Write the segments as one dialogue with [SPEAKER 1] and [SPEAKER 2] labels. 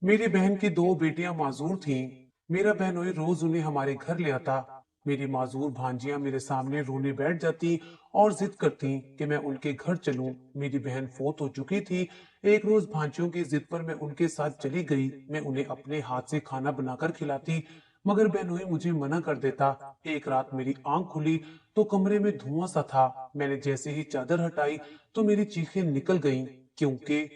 [SPEAKER 1] मेरी बहन की दो बेटियां माजूर थीं। मेरा बहनोई रोज उन्हें हमारे घर ले आता। मेरी माजूर भांजियां मेरे सामने रोने बैठ जाती और जिद करती कि मैं उनके घर चलूं। मेरी बहन फोत हो चुकी थी। एक रोज भांजियों की जिद पर मैं उनके साथ चली गई। मैं उन्हें अपने हाथ से खाना बनाकर खिलाती, मगर बहनोई मुझे मना कर देता। एक रात मेरी आंख खुली तो कमरे में धुआं सा था। मैंने जैसे ही चादर हटाई तो मेरी चीखें निकल गईं, क्योंकि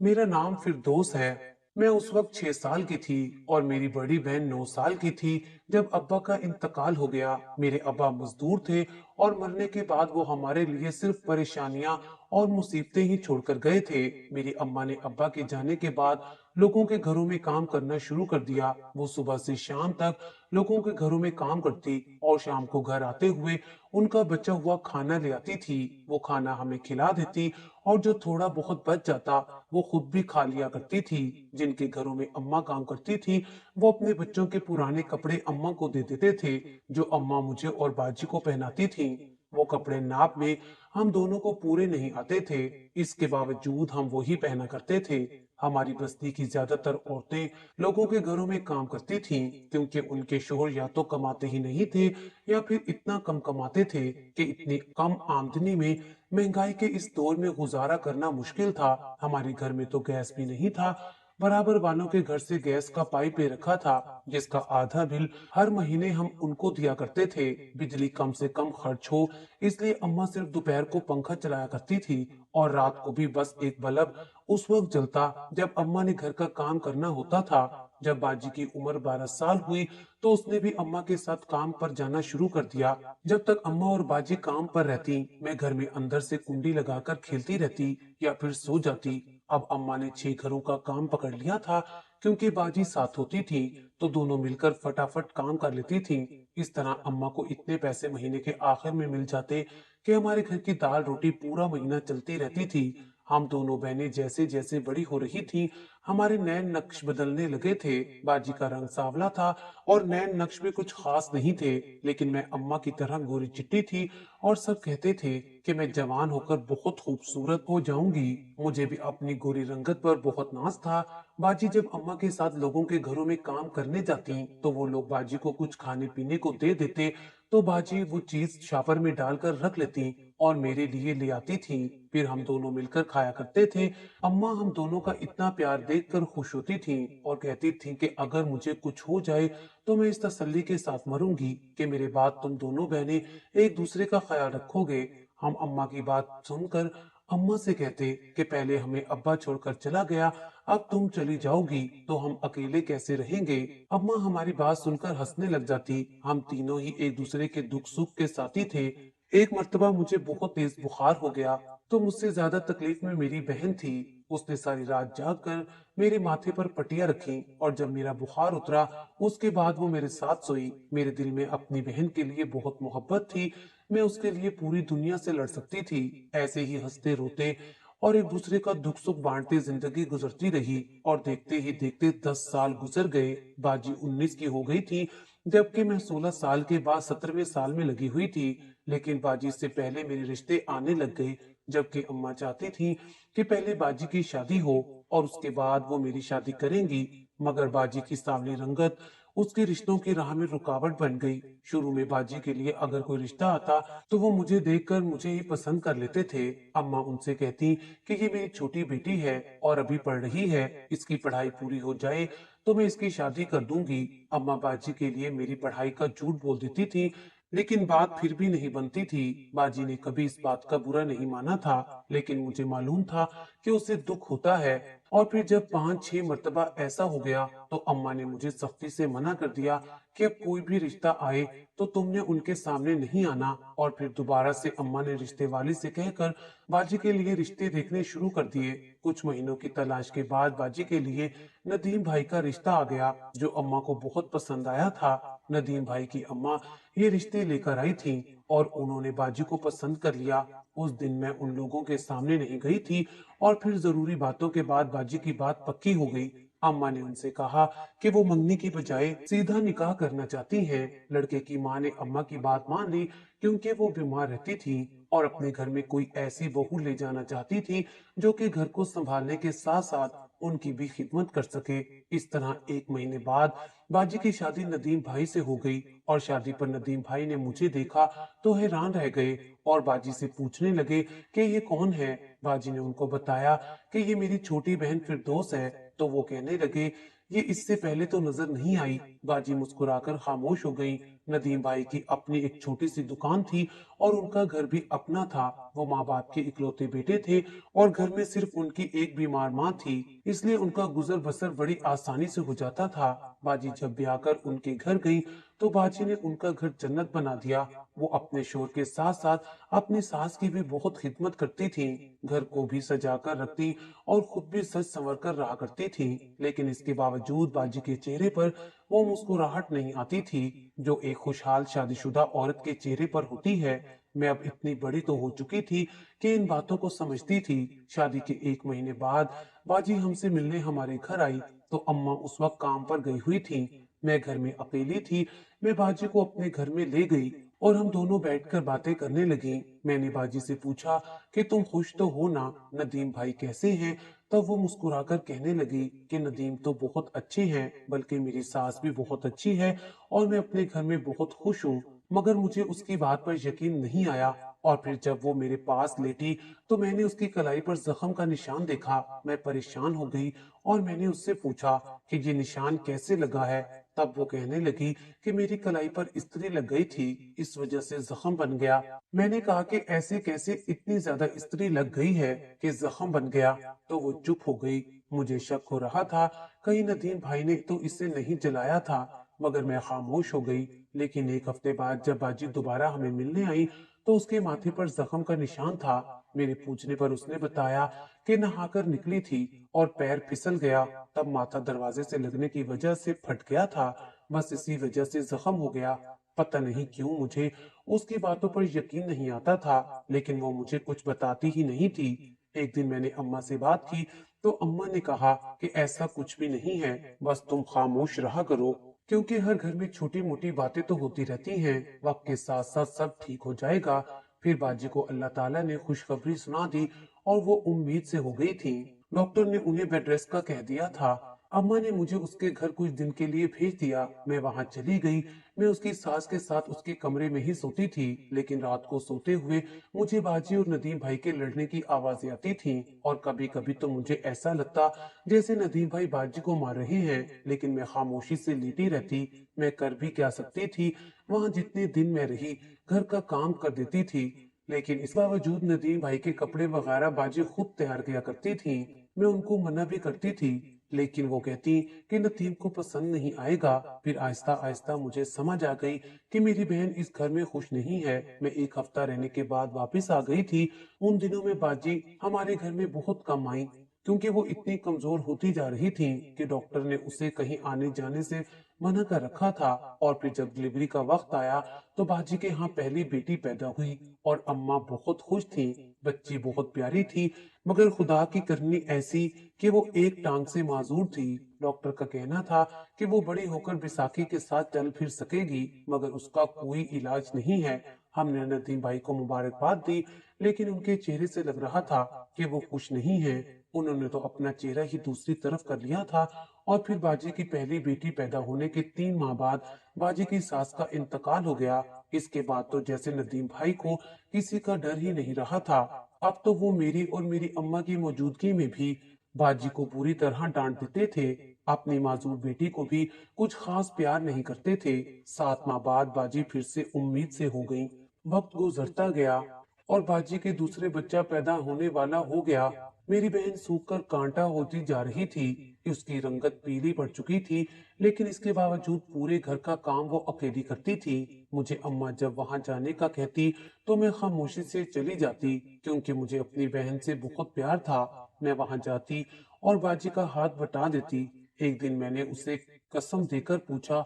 [SPEAKER 1] मेरा नाम फिरदौस है। मैं उस वक्त 6 साल की थी और मेरी बड़ी बहन 9 साल की थी जब अब्बा का इंतकाल हो गया। मेरे अब्बा मजदूर थे और मरने के बाद वो हमारे लिए सिर्फ परेशानियां और मुसीबतें ही छोड़कर गए थे। मेरी अम्मा ने अब्बा के जाने के बाद लोगों के घरों में काम करना शुरू कर दिया। वो सुबह से शाम तक लोगों के घरों में काम करती और शाम को घर आते हुए उनका बचा हुआ खाना ले आती थी। वो खाना हमें खिला देती और जो थोड़ा बहुत बच जाता वो खुद भी खा लिया करती थी। जिनके घरों में अम्मा काम करती थी वो अपने बच्चों के पुराने कपड़े अम्मा को दे देते थे, जो अम्मा मुझे और बाजी को पहनाती थी। वो कपड़े नाप में हम दोनों को पूरे नहीं आते थे, इसके बावजूद हम वही पहना करते थे। हमारी बस्ती की ज्यादातर औरतें लोगों के घरों में काम करती थीं, क्योंकि उनके शोहर या तो कमाते ही नहीं थे या फिर इतना कम कमाते थे कि इतनी कम आमदनी में महंगाई के इस दौर में गुजारा करना मुश्किल था। हमारे घर में तो गैस भी नहीं था। बराबर वालों के घर से गैस का पाइप ले रखा था, जिसका आधा बिल हर महीने हम उनको दिया करते थे। बिजली कम से कम खर्च हो, इसलिए अम्मा सिर्फ दोपहर को पंखा चलाया करती थी और रात को भी बस एक बल्ब उस वक्त जलता जब अम्मा ने घर का काम करना होता था। जब बाजी की उम्र 12 साल हुई तो उसने भी अम्मा के साथ काम पर जाना शुरू कर दिया। जब तक अम्मा और बाजी काम पर रहती मैं घर में अंदर से कुंडी लगाकर खेलती रहती या फिर सो जाती। अब अम्मा ने 6 घरों का काम पकड़ लिया था, क्योंकि बाजी साथ होती थी तो दोनों मिलकर फटाफट काम कर लेती थी। इस तरह अम्मा को इतने पैसे महीने के आखिर में मिल जाते कि हमारे घर की दाल रोटी पूरा महीना चलती रहती थी। हम दोनों बहनें जैसे जैसे बड़ी हो रही थी हमारे नए नक्श बदलने लगे थे। बाजी का रंग सांवला था और नए नक्श भी कुछ खास नहीं थे, लेकिन मैं अम्मा की तरह गोरी चिट्टी थी और सब कहते थे कि मैं जवान होकर बहुत खूबसूरत हो जाऊंगी। मुझे भी अपनी गोरी रंगत पर बहुत नाज था। बाजी जब अम्मा के साथ लोगों के घरों में काम करने जाती तो वो लोग बाजी को कुछ खाने पीने को दे देते, तो बाजी वो चीज शापर में डालकर रख लेती और मेरे लिए ले आती थी। फिर हम दोनों मिलकर खाया करते थे। अम्मा हम दोनों का इतना प्यार देखकर खुश होती थी और कहती थी कि अगर मुझे कुछ हो जाए तो मैं इस तसल्ली के साथ मरूंगी कि मेरे बाद तुम दोनों बहनें एक दूसरे का ख्याल रखोगे। हम अम्मा की बात सुनकर अम्मा से कहते कि पहले हमें अब्बा छोड़कर चला गया, अब तुम चली जाओगी तो हम अकेले कैसे रहेंगे। अम्मा हमारी बात सुनकर हंसने लग जाती। हम तीनों ही एक दूसरे के दुख सुख के साथी थे। एक मर्तबा मुझे बहुत तेज बुखार हो गया तो मुझसे ज्यादा तकलीफ में मेरी बहन थी। उसने सारी रात जाग कर मेरे माथे पर पट्टियां रखी और जब मेरा बुखार उतरा उसके बाद वो मेरे साथ सोई। मेरे दिल में अपनी बहन के लिए बहुत मोहब्बत थी। मैं उसके लिए पूरी दुनिया से लड़ सकती थी। ऐसे ही हंसते रोते और एक दूसरे का दुख सुख बांटते जिंदगी गुजरती रही और देखते ही देखते 10 साल गुजर गए। बाजी 19 की हो गई थी, जबकि मैं 16 साल के बाद 17वें साल में लगी हुई थी। लेकिन बाजी से पहले मेरे रिश्ते आने लग गए, जबकि अम्मा चाहती थी कि पहले बाजी की शादी हो और उसके बाद वो मेरी शादी करेंगी। मगर बाजी की सांवली रंगत उसके रिश्तों की राह में रुकावट बन गई। शुरू में बाजी के लिए अगर कोई रिश्ता आता तो वो मुझे देखकर मुझे ही पसंद कर लेते थे। अम्मा उनसे कहती कि ये मेरी छोटी बेटी है और अभी पढ़ रही है, इसकी पढ़ाई पूरी हो जाए तो मैं इसकी शादी कर दूंगी। अम्मा बाजी के लिए मेरी पढ़ाई का झूठ बोल देती थी, लेकिन बात फिर भी नहीं बनती थी। बाजी ने कभी इस बात का बुरा नहीं माना था, लेकिन मुझे मालूम था कि उसे दुख होता है। और फिर जब 5-6 मर्तबा ऐसा हो गया तो अम्मा ने मुझे सख्ती से मना कर दिया कि अब कोई भी रिश्ता आए तो तुमने उनके सामने नहीं आना। और फिर दोबारा से अम्मा ने रिश्ते वाली से कहकर बाजी के लिए रिश्ते देखने शुरू कर दिए। कुछ महीनों की तलाश के बाद बाजी के लिए नदीम भाई का रिश्ता आ गया, जो अम्मा को बहुत पसंद आया था। नदीम भाई की अम्मा ये रिश्ते लेकर आई थी और उन्होंने बाजी को पसंद कर लिया। उस दिन मैं उन लोगों के सामने नहीं गई थी और फिर जरूरी बातों के बाद बाजी की बात पक्की हो गई। अम्मा ने उनसे कहा कि वो मंगनी की बजाय सीधा निकाह करना चाहती हैं। लड़के की माँ ने अम्मा की बात मान ली, क्योंकि वो बीमार रहती थी और अपने घर में कोई ऐसी बहू ले जाना चाहती थी जो कि घर को संभालने के साथ साथ उनकी भी खिदमत कर सके। इस तरह 1 महीने बाद बाजी की शादी नदीम भाई से हो गई और शादी पर नदीम भाई ने मुझे देखा तो हैरान रह गए और बाजी से पूछने लगे कि ये कौन है। बाजी ने उनको बताया कि ये मेरी छोटी बहन फिरदौस है। तो वो कहने लगे ये इससे पहले तो नजर नहीं आई। बाजी मुस्कुराकर खामोश हो गई। नदीम भाई की अपनी एक छोटी सी दुकान थी और उनका घर भी अपना था। वो माँ बाप के इकलौते बेटे थे और घर में सिर्फ उनकी एक बीमार माँ थी, इसलिए उनका गुजर बसर बड़ी आसानी से हो जाता था। बाजी जब भी आकर उनके घर गई तो बाजी ने उनका घर जन्नत बना दिया। वो अपने शोहर के साथ साथ अपनी सास की भी बहुत खिदमत करती थी, घर को भी सजा कर रखती और खुद भी सज संवर कर रहा करती थी। लेकिन इसके बावजूद बाजी के चेहरे पर वो मुस्कुराहट नहीं आती थी जो एक खुशहाल शादीशुदा औरत के चेहरे पर होती है। मैं अब इतनी बड़ी तो हो चुकी थी कि इन बातों को समझती थी। शादी के 1 महीने बाद बाजी हमसे मिलने हमारे घर आई तो अम्मा उस वक्त काम पर गई हुई थी। मैं घर में अकेली थी। मैं बाजी को अपने घर में ले गई और हम दोनों बैठकर बातें करने लगी। मैंने बाजी से पूछा कि तुम खुश तो हो ना, नदीम भाई कैसे हैं? तब वो मुस्कुराकर कहने लगी कि नदीम तो बहुत अच्छे हैं, बल्कि मेरी सास भी बहुत अच्छी है और मैं अपने घर में बहुत खुश हूँ। मगर मुझे उसकी बात पर यकीन नहीं आया और फिर जब वो मेरे पास लेटी तो मैंने उसकी कलाई पर जख्म का निशान देखा। मैं परेशान हो गई और मैंने उससे पूछा कि ये निशान कैसे लगा है। तब वो कहने लगी कि मेरी कलाई पर इस्त्री लग गई थी, इस वजह से जख्म बन गया। मैंने कहा कि ऐसे कैसे इतनी ज्यादा इस्त्री लग गई है कि जख्म बन गया। तो वो चुप हो गई। मुझे शक हो रहा था कहीं नदीम भाई ने तो इसे नहीं जलाया था, मगर मैं खामोश हो गई। लेकिन 1 हफ्ते बाद जब बाजी दोबारा हमें मिलने आई तो उसके माथे पर जख्म का निशान था। मेरे पूछने पर उसने बताया कि नहाकर निकली थी और पैर फिसल गया, तब माथा दरवाजे से लगने की वजह से फट गया था। बस इसी वजह से जख्म हो गया। पता नहीं क्यों मुझे उसकी बातों पर यकीन नहीं आता था, लेकिन वो मुझे कुछ बताती ही नहीं थी। एक दिन मैंने अम्मा से बात की तो अम्मा ने कहा कि ऐसा कुछ भी नहीं है, बस तुम खामोश रहा करो, क्योंकि हर घर में छोटी मोटी बातें तो होती रहती हैं, वक्त के साथ साथ सब ठीक हो जाएगा। फिर बाजी को अल्लाह ताला ने खुशखबरी सुना दी और वो उम्मीद से हो गई थी। डॉक्टर ने उन्हें बेड रेस्ट का कह दिया था। अम्मा ने मुझे उसके घर कुछ दिन के लिए भेज दिया। मैं वहां चली गई। मैं उसकी सास के साथ उसके कमरे में ही सोती थी, लेकिन रात को सोते हुए मुझे बाजी और नदीम भाई के लड़ने की आवाजें आती थीं और कभी कभी तो मुझे ऐसा लगता जैसे नदीम भाई बाजी को मार रहे हैं, लेकिन मैं खामोशी से लेटी रहती। मैं कर भी क्या सकती थी? वहां जितने दिन मैं रही घर का काम कर देती थी, लेकिन इस बावजूद नदीम भाई के कपड़े वगैरह बाजी खुद तैयार किया करती थी। मैं उनको मना भी करती थी, लेकिन वो कहती कि नदीम को पसंद नहीं आएगा। फिर आहिस्ता आहिस्ता मुझे समझ आ गई कि मेरी बहन इस घर में खुश नहीं है। मैं 1 हफ्ता रहने के बाद वापस आ गई थी। उन दिनों में बाजी हमारे घर में बहुत कम आई, क्योंकि वो इतनी कमजोर होती जा रही थी कि डॉक्टर ने उसे कहीं आने जाने से मना कर रखा था। और फिर जब डिलीवरी का वक्त आया तो बाजी के यहाँ पहली बेटी पैदा हुई और अम्मा बहुत खुश थी। बच्ची बहुत प्यारी थी, मगर खुदा की करनी ऐसी कि वो एक टांग से माजूर थी। डॉक्टर का कहना था कि वो बड़ी होकर बैसाखी के साथ चल फिर सकेगी, मगर उसका कोई इलाज नहीं है। हमने नदीम भाई को मुबारकबाद दी, लेकिन उनके चेहरे से लग रहा था कि वो खुश नहीं है। उन्होंने तो अपना चेहरा ही दूसरी तरफ कर लिया था। और फिर बाजी की पहली बेटी पैदा होने के 3 माह बाद बाजी की सास का इंतकाल हो गया। इसके बाद तो जैसे नदीम भाई को किसी का डर ही नहीं रहा था। अब तो वो मेरी और मेरी अम्मा की मौजूदगी में भी बाजी को पूरी तरह डांट देते थे। अपनी मासूम बेटी को भी कुछ खास प्यार नहीं करते थे। 7 माह बाद बाजी फिर से उम्मीद से हो गई। वक्त गुजरता गया और बाजी के दूसरे बच्चा पैदा होने वाला हो गया। मेरी बहन सूखकर कांटा होती जा रही थी। उसकी रंगत पीली पड़ चुकी थी, लेकिन इसके बावजूद पूरे घर का काम वो अकेली करती थी। मुझे अम्मा जब वहां जाने का कहती तो मैं खामोशी से चली जाती, क्योंकि मुझे अपनी बहन से बहुत प्यार था। मैं वहां जाती और बाजी का हाथ बटा देती। एक दिन मैंने उसे कसम देकर पूछा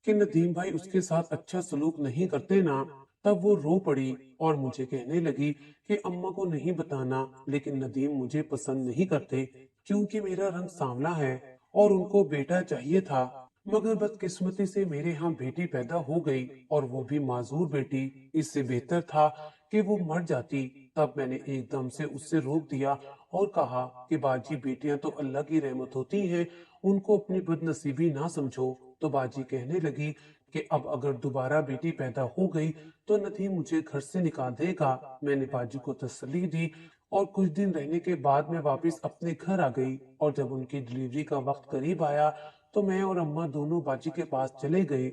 [SPEAKER 1] कि नदीम भाई उसके साथ अच्छा सलूक नहीं करते ना। तब वो रो पड़ी और मुझे कहने लगी कि अम्मा को नहीं बताना, लेकिन नदीम मुझे पसंद नहीं करते, क्योंकि मेरा रंग सांवला है और उनको बेटा चाहिए था। मगर बदकिस्मती से मेरे यहाँ बेटी पैदा हो गई और वो भी माजूर बेटी। इससे बेहतर था कि वो मर जाती। तब मैंने एकदम से उससे रोक दिया और कहा कि बाजी बेटियां तो अल्लाह की रहमत होती हैं, उनको अपनी बदनसीबी ना समझो। तो बाजी कहने लगी कि अब अगर दोबारा बेटी पैदा हो गई तो नदीम मुझे घर से निकाल देगा। मैंने बाजी को तसल्ली दी और कुछ दिन रहने के बाद मैं वापस अपने घर आ गई और जब उनकी डिलीवरी का वक्त करीब आया तो मैं और अम्मा दोनों बाजी के पास चले गए।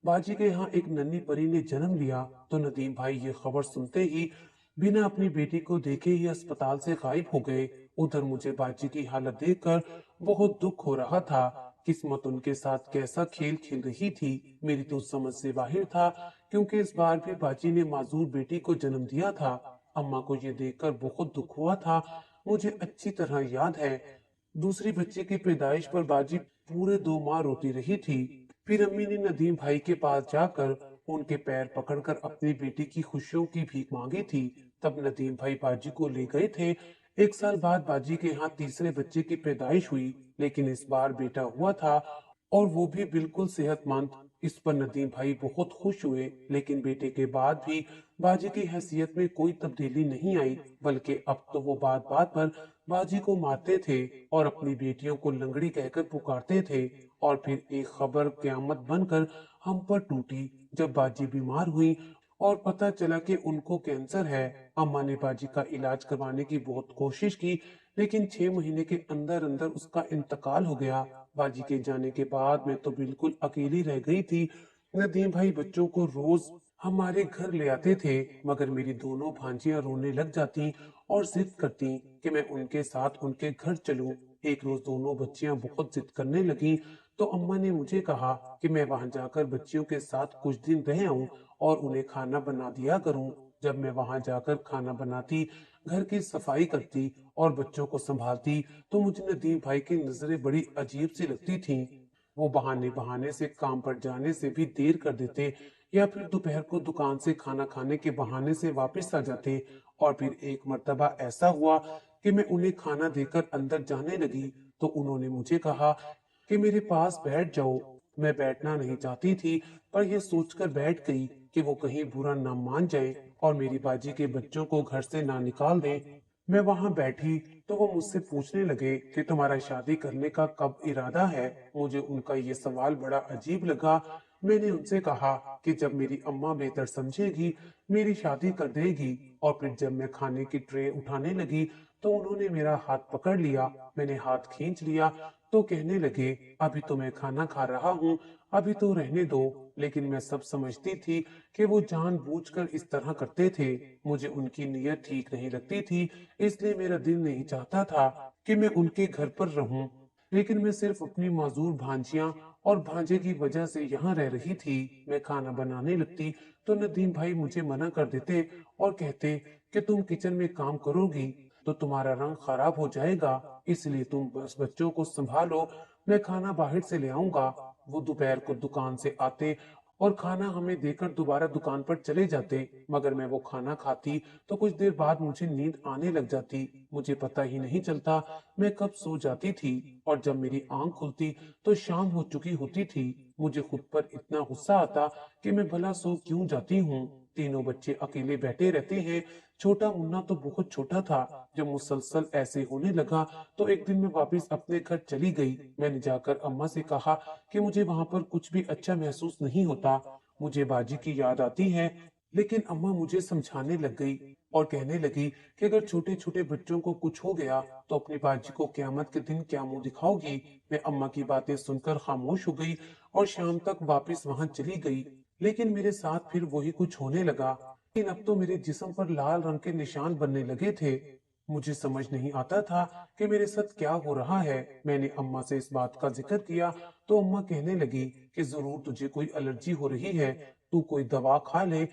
[SPEAKER 1] बाजी के यहाँ एक नन्ही परी ने जन्म लिया। तो नदीम भाई ये खबर सुनते ही बिना अपनी बेटी को देखे ही अस्पताल से गायब हो गए। उधर मुझे बाजी की हालत देखकर बहुत दुख हो रहा था। किस्मत उनके साथ कैसा खेल खेल रही थी, मेरी तो समझ से बाहर था, क्योंकि इस बार भी बाजी ने मासूर बेटी को जन्म दिया था। अम्मा को ये देखकर बहुत दुख हुआ था। मुझे अच्छी तरह याद है, दूसरी बच्चे की पैदाइश पर बाजी पूरे 2 माह रोती रही थी। फिर अम्मी ने नदीम भाई के पास जाकर उनके पैर पकड़कर अपनी बेटी की खुशियों की भीख मांगी थी। तब नदीम भाई बाजी को ले गए थे। 1 साल बाद बाजी के यहाँ तीसरे बच्चे की पैदाइश हुई, लेकिन इस बार बेटा हुआ था और वो भी बिल्कुल सेहतमंद। इस पर नदीम भाई बहुत खुश हुए, लेकिन बेटे के बाद भी बाजी की हैसियत में कोई तब्दीली नहीं आई, बल्कि अब तो वो बात बात पर बाजी को मारते थे और अपनी बेटियों को लंगड़ी कहकर पुकारते थे। और फिर एक खबर क्यामत बनकर हम पर टूटी जब बाजी बीमार हुई और पता चला कि उनको कैंसर है। अम्मा ने बाजी का इलाज करवाने की बहुत कोशिश की, लेकिन 6 महीने के अंदर अंदर उसका इंतकाल हो गया। बाजी के जाने के बाद मैं तो बिल्कुल अकेली रह गई थी। नदीम भाई बच्चों को रोज हमारे घर ले आते थे, मगर मेरी दोनों भांजियां रोने लग जाती और जिद करती कि मैं उनके साथ उनके घर चलूं। एक रोज दोनों बच्चियां बहुत जिद करने लगी, तो अम्मा ने मुझे कहा कि मैं वहां जाकर बच्चियों के साथ कुछ दिन रह आऊं और उन्हें खाना बना दिया करूं। जब मैं वहां जाकर खाना बनाती, घर की सफाई करती और बच्चों को संभालती, तो मुझे नदीम भाई की नजरें बड़ी अजीब सी लगती थीं। वो बहाने बहाने से काम पर जाने से भी देर कर देते या फिर दोपहर को दुकान से खाना खाने के बहाने से वापस आ जाते। और फिर एक मर्तबा ऐसा हुआ कि मैं उन्हें खाना देकर अंदर जाने लगी तो उन्होंने मुझे कहा कि मेरे पास बैठ जाओ। मैं बैठना नहीं चाहती थी, पर यह सोचकर बैठ गई कि वो कहीं बुरा ना मान जाए और मेरी बाजी के बच्चों को घर से ना निकाल दें। मैं वहां बैठी तो वो मुझसे पूछने लगे कि तुम्हारा शादी करने का कब इरादा है। मुझे उनका ये सवाल बड़ा अजीब लगा। मैंने उनसे कहा कि जब मेरी अम्मा बेहतर समझेगी मेरी शादी कर देगी। और फिर जब मैं खाने की ट्रे उठाने लगी तो उन्होंने मेरा हाथ पकड़ लिया। मैंने हाथ खींच लिया तो कहने लगे, अभी तो मैं खाना खा रहा हूँ, अभी तो रहने दो। लेकिन मैं सब समझती थी कि वो जानबूझकर इस तरह करते थे। मुझे उनकी नीयत ठीक नहीं लगती थी, इसलिए मेरा दिल नहीं चाहता था कि मैं उनके घर पर रहूं। लेकिन मैं सिर्फ अपनी मासूर भांजियां और भांजे की वजह से यहाँ रह रही थी। मैं खाना बनाने लगती तो नदीम भाई मुझे मना कर देते और कहते कि तुम किचन में काम करोगी तो तुम्हारा रंग खराब हो जाएगा, इसलिए तुम बस बच्चों को संभालो, मैं खाना बाहर से ले आऊंगा। वो दोपहर को दुकान से आते और खाना हमें देकर दोबारा दुकान पर चले जाते, मगर मैं वो खाना खाती तो कुछ देर बाद मुझे नींद आने लग जाती। मुझे पता ही नहीं चलता मैं कब सो जाती थी और जब मेरी आंख खुलती तो शाम हो चुकी होती थी। मुझे खुद पर इतना गुस्सा आता कि मैं भला सो क्यों जाती हूँ। तीनों बच्चे अकेले बैठे रहते हैं। छोटा मुन्ना तो बहुत छोटा था। जब मुसलसल ऐसे होने लगा तो एक दिन मैं वापस अपने घर चली गई। मैंने जाकर अम्मा से कहा कि मुझे वहां पर कुछ भी अच्छा महसूस नहीं होता, मुझे बाजी की याद आती है। लेकिन अम्मा मुझे समझाने लग गई और कहने लगी कि अगर छोटे छोटे बच्चों को कुछ हो गया तो अपनी बाजी को क्यामत के दिन क्या मुंह दिखाओगी। मैं अम्मा की बातें सुनकर खामोश हो गई और शाम तक वापस वहां चली गई। लेकिन मेरे साथ फिर वही कुछ होने लगा, लेकिन अब तो मेरे जिस्म पर लाल रंग के निशान बनने लगे थे। मुझे समझ नहीं आता था कि मेरे साथ क्या हो रहा है। मैंने अम्मा से इस बात का जिक्र किया तो अम्मा कहने लगी कि जरूर तुझे कोई एलर्जी हो रही है, तू कोई दवा खा ले।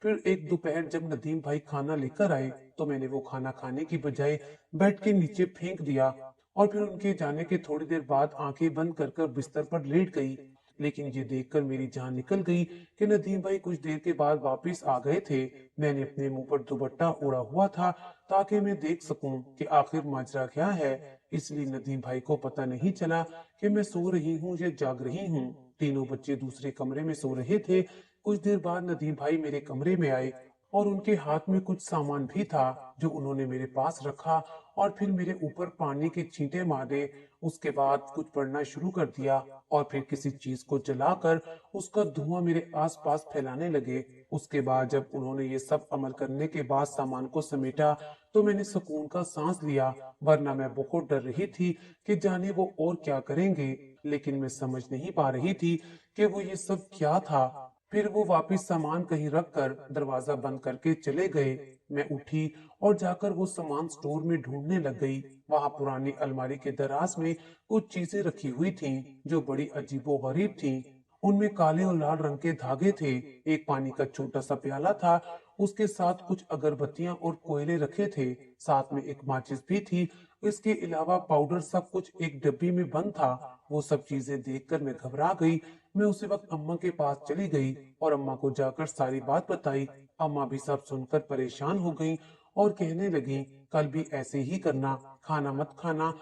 [SPEAKER 1] फिर एक दोपहर जब नदीम भाई खाना लेकर आए तो मैंने वो खाना खाने की बजाय बेड के नीचे फेंक दिया और फिर उनके जाने के थोड़ी देर बाद आंखें बंद कर बिस्तर पर लेट गई। लेकिन ये देखकर मेरी जान निकल गई कि नदीम भाई कुछ देर के बाद वापस आ गए थे। मैंने अपने मुंह पर दुपट्टा ओढ़ा हुआ था ताकि मैं देख सकूं कि आखिर माजरा क्या है। इसलिए नदीम भाई को पता नहीं चला कि मैं सो रही हूँ या जाग रही हूँ। तीनों बच्चे दूसरे कमरे में सो रहे थे। कुछ देर बाद नदीम भाई मेरे कमरे में आए और उनके हाथ में कुछ सामान भी था जो उन्होंने मेरे पास रखा और फिर मेरे ऊपर पानी के छींटे मारे। उसके बाद कुछ पढ़ना शुरू कर दिया और फिर किसी चीज को जलाकर उसका धुआं मेरे आसपास फैलाने लगे। उसके बाद जब उन्होंने ये सब अमल करने के बाद सामान को समेटा तो मैंने सुकून का सांस लिया, वरना मैं बहुत डर रही थी कि जाने वो और क्या करेंगे। लेकिन मैं समझ नहीं पा रही थी कि वो ये सब क्या था। फिर वो वापस सामान कहीं रख कर दरवाजा बंद करके चले गए। मैं उठी और जाकर वो सामान स्टोर में ढूंढने लग गई। वहां पुरानी अलमारी के दराज में कुछ चीजें रखी हुई थीं जो बड़ी अजीबोगरीब थीं। उनमें काले और लाल रंग के धागे थे। एक पानी का छोटा सा प्याला था, उसके साथ कुछ अगरबत्तियां और कोयले रखे थे। साथ में एक माचिस भी थी। इसके अलावा पाउडर सब कुछ एक डब्बी में बंद था। वो सब चीजें देखकर मैं घबरा गई। मैं उसी वक्त अम्मा के पास चली गई और अम्मा को जाकर सारी बात बताई। अम्मा भी सब सुनकर परेशान हो गईं और कहने लगी, कल भी ऐसे ही करना, खाना मत खाना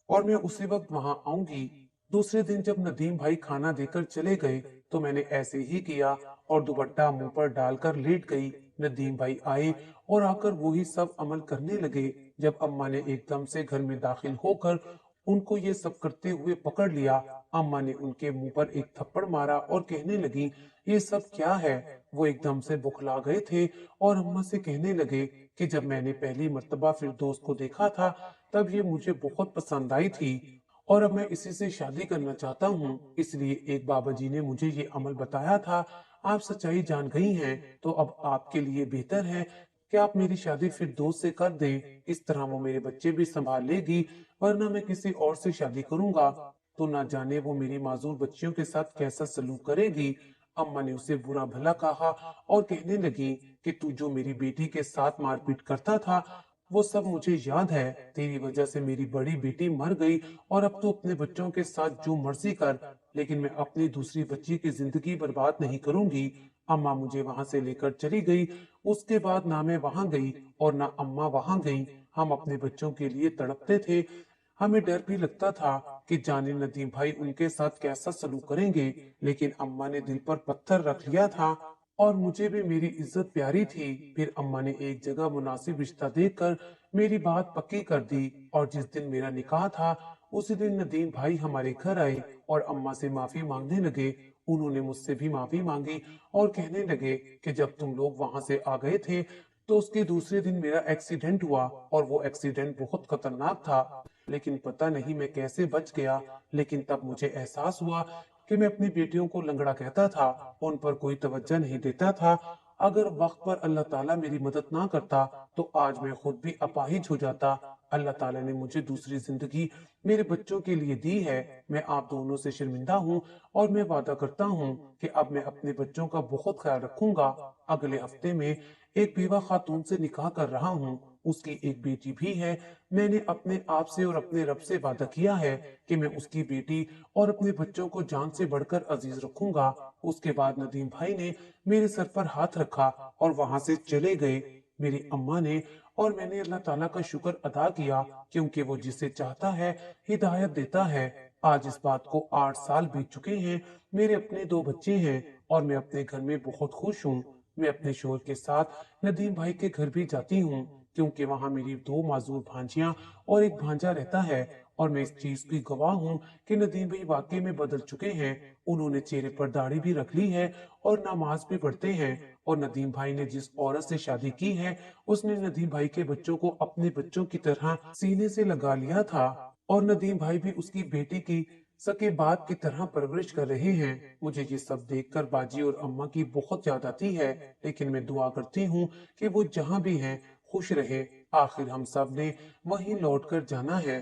[SPEAKER 1] और मैं उसी वक्त वहां आऊंगी। दूसरे दिन जब नदीम भाई खाना देकर चले गए तो मैंने ऐसे ही किया और दुपट्टा मुंह पर डालकर लेट गई। नदीम भाई आए और आकर वही सब अमल करने लगे। जब अम्मा ने एकदम से घर में दाखिल होकर उनको ये सब करते हुए पकड़ लिया, अम्मा ने उनके मुंह पर एक थप्पड़ मारा और कहने लगी, ये सब क्या है। वो एकदम से बुखला गए थे और अम्मा से कहने लगे कि जब मैंने पहली मर्तबा फिरदौस को देखा था तब ये मुझे बहुत पसंद आई थी और अब मैं इसी से शादी करना चाहता हूँ। इसलिए एक बाबा जी ने मुझे ये अमल बताया था। आप सच्चाई जान गई हैं तो अब आपके लिए बेहतर है कि आप मेरी शादी फिरदौस से कर दें। इस तरह वो मेरे बच्चे भी संभाल लेगी, वरना मैं किसी और से शादी करूंगा तो ना जाने वो मेरी मासूम बच्चियों के साथ कैसा सलूक करेगी। अम्मा ने उसे बुरा भला कहा और कहने लगी कि तू जो मेरी बेटी के साथ मारपीट करता था वो सब मुझे याद है। तेरी वजह से मेरी बड़ी बेटी मर गई और अब तो अपने बच्चों के साथ जो मर्जी कर, लेकिन मैं अपनी दूसरी बच्ची की जिंदगी बर्बाद नहीं करूंगी। अम्मा मुझे वहां से लेकर चली गई। उसके बाद ना मैं वहां गई और ना अम्मा वहां गई। हम अपने बच्चों के लिए तड़पते थे। हमें डर भी लगता था कि जाने नदीम भाई उनके साथ कैसा सलूक करेंगे, लेकिन अम्मा ने दिल पर पत्थर रख लिया था और मुझे भी मेरी इज्जत प्यारी थी। फिर अम्मा ने एक जगह मुनासिब रिश्ता देखकर मेरी बात पक्की कर दी और जिस दिन मेरा निकाह था उसी दिन नदीम भाई हमारे घर आए और अम्मा से माफी मांगने लगे। उन्होंने मुझसे भी माफी मांगी और कहने लगे कि जब तुम लोग वहां से आ गए थे तो उसके दूसरे दिन मेरा एक्सीडेंट हुआ और वो एक्सीडेंट बहुत खतरनाक था, लेकिन पता नहीं मैं कैसे बच गया। लेकिन तब मुझे एहसास हुआ कि मैं अपनी बेटियों को लंगड़ा कहता था, उन पर कोई तवज्जो नहीं देता था। अगर वक्त पर अल्लाह ताला मेरी मदद ना करता तो आज मैं खुद भी अपाहिज हो जाता। अल्लाह ताला ने मुझे दूसरी जिंदगी मेरे बच्चों के लिए दी है। मैं आप दोनों से शर्मिंदा हूँ और मैं वादा करता हूँ कि अब मैं अपने बच्चों का बहुत ख्याल रखूंगा। अगले हफ्ते में एक बेवा खातून से निकाह कर रहा हूँ। उसकी एक बेटी भी है। मैंने अपने आप से और अपने रब से वादा किया है कि मैं उसकी बेटी और अपने बच्चों को जान से बढ़कर अजीज रखूंगा। उसके बाद नदीम भाई ने मेरे सर पर हाथ रखा और वहां से चले गए। मेरी अम्मा ने और मैंने अल्लाह ताला का शुक्र अदा किया, क्योंकि वो जिसे चाहता है हिदायत देता है। आज इस बात को 8 साल बीत चुके हैं। मेरे अपने 2 बच्चे हैं और मैं अपने घर में बहुत खुश हूँ। मैं अपने शोहर के साथ नदीम भाई के घर भी जाती हूँ, क्योंकि वहाँ मेरी 2 मासूर भांजियां और एक भांजा रहता है और मैं इस चीज की गवाह हूँ कि नदीम भाई वाकई में बदल चुके हैं। उन्होंने चेहरे पर दाढ़ी भी रख ली है और नमाज भी पढ़ते हैं। और नदीम भाई ने जिस औरत से शादी की है उसने नदीम भाई के बच्चों को अपने बच्चों की तरह सीने से लगा लिया था और नदीम भाई भी उसकी बेटी की सके बाप की तरह परवरिश कर रहे हैं। मुझे ये सब देखकर बाजी और अम्मा की बहुत याद आती है, लेकिन मैं दुआ करती हूँ कि वो जहाँ भी हैं खुश रहे। आखिर हम सब ने वहीं लौट कर जाना है।